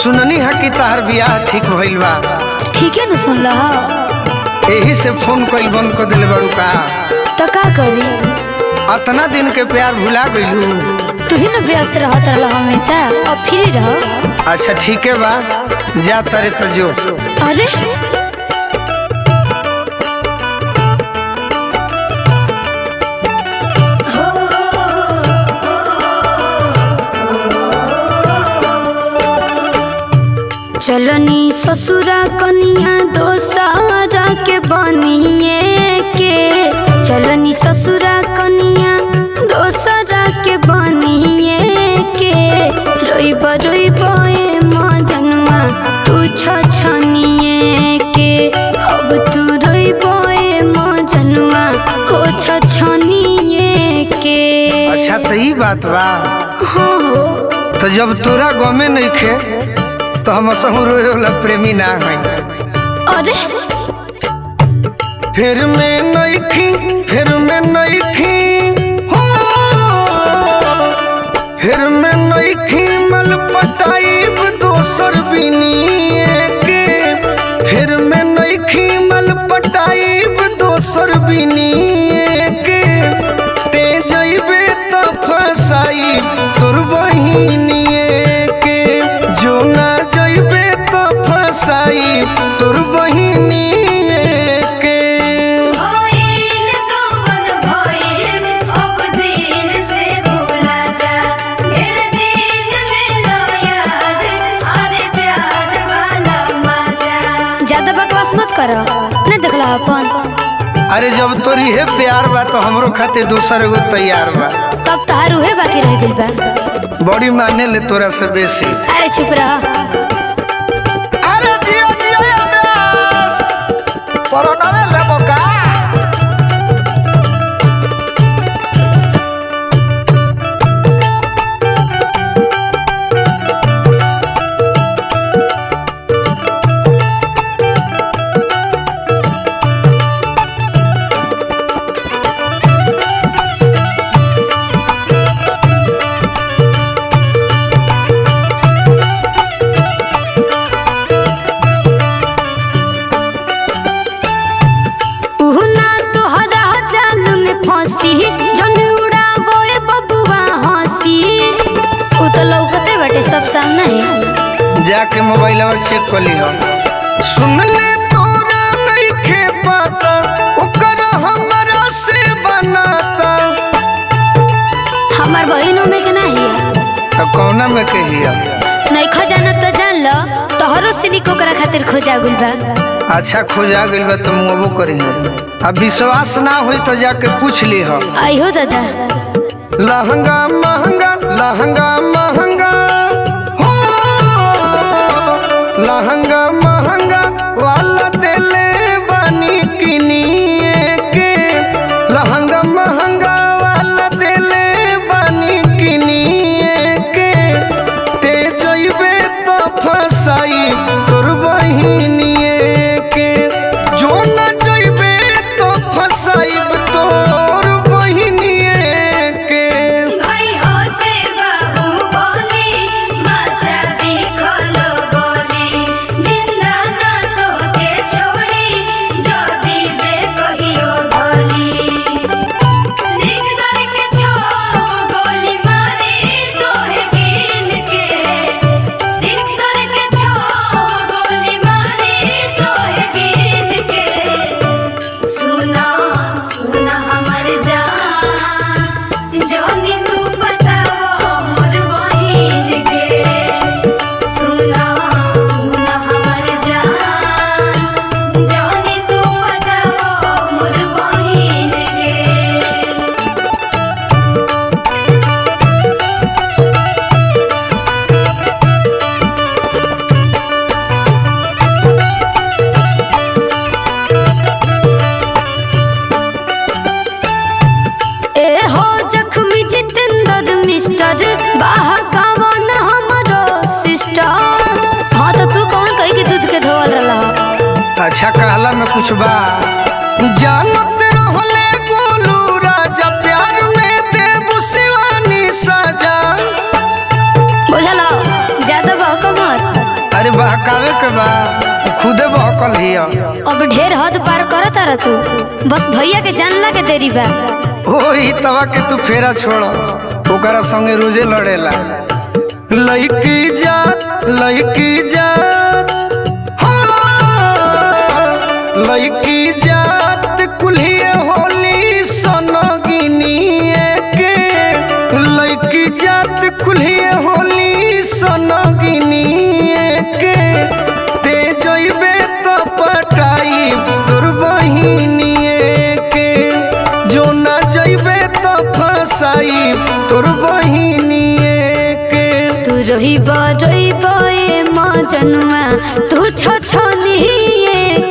सुननी है कि तहर बियाह ठीक भइल बा। ठीक है न सुन लो। यही से फोन कइल बंद कर दिले बड़ू का। तो का करी? अतना दिन के प्यार भुला गइलू। तू ही न व्यस्त रहत रह हमेशा, अब फ्री रह। अच्छा ठीक है बा, जा तरे तो जो। अरे चलनी ससुरा कनिया दोसारा के बनिए के, चलनी ससुरा कनिया दोसारा के बनिए के, रोइब रोइब ए मजनुआ तू छछनिए के, अब तू रोइब ए मजनुआ हो छछनिए के। अच्छा तो ई बात बा। हाँ हो। तो जब तोरा गमे नहीं खे तो हम रोला प्रेमी ना है। अरे फिर मैं नहीं खी, फिर मैं नहीं खी हो, फिर मैं नहीं खी मल पटाइब दोसर बिनिए के, फिर मैं नहीं खी मल पटाइब दोसर बिनिए के, ते जइबे तो फसाई तोर बहिनिए के, जो ना जइबे तो फसाई तोर बहिनिए के। भइल तो मन भइल, अब दिन से भूला जा, ढेर दिन ले लो याद, अरे प्यार वाला मजा। ज्यादा बकवास मत करो, न देखला अपन। अरे जब तोरी है प्यार बा तो हमरो खातिर दूसर एगो तैयार बा। तब तहार उहे बाकी रह गइल बा। बड़ी माने ले तोरा से बेसी। अरे चुप रह। अरे जियो जियो या बेस कोरोना में लेबो का। सब सामने है, जाके मोबाइल और चेक कर ली हम। सुन ले तोरा नहीं खे पाता ओकर हमरा से बनाता। हमार बहिनों में के नहीं है। तो कौना में कहिया? नहीं खजाना तो जान लो, तोहरो सिनी को करा खातिर खोजा गुल बा। अच्छा खोजा गइल बा तो मुँहबो करी। अब विश्वास ना हुई तो जाके पूछ ली हो। आई हो दादा। लहंगा महंगा लहंगा महंगा हो, लहंगा महंगा वाला दिले बनी किनिए के, लहंगा महंगा वाला दिले बनी किनिए के, ते जइबे तो फसाई तोर बहिनिए के, जो न जइबे तो फसाई तोर बहिनिए के। भाई होते बाबू बोली, मचा दिखलो बोली, जिंदा ना तोके छोड़ी, जो दीजे कहियो भोली। सिक्सर के छो गोली मारी तोहे गिन के, सिक्सर के छो गोली मारी तोहे गिन के। सुना सुना हमर जान, जोनी तू बतावो मोर बहिन के, सुना सुना हमर जान, जोनी तू बतावो मोर बहिन के। ए हो जख्मी जितेंद्र मिस्टर बाहा कावन हमरो सिस्टर। हाँ तो तू कौन कही के दूध के धोल रहा? अच्छा कहला में कुछ बा। जानत रहले गोलू राजा प्यार में देबू शिवानी सजा। बुझलो ज्यादा बहको मत। तारा तू? बस भैया के जानला के देरी बा। ओही तवा के तू फेरा छोड़, ओकरा संगे रोजे लड़ेला। लड़की जात लड़की जात कुल्हिए होली सनगिनिए के, लड़की जात कुल्हिए होली सनगिनिए के। ते जइबे तो पटाई तोर बहिनिए के, जो ना जइबे तो फसाई तोर बहिनिए के। तू रही बे मजनुआ तू छछनिए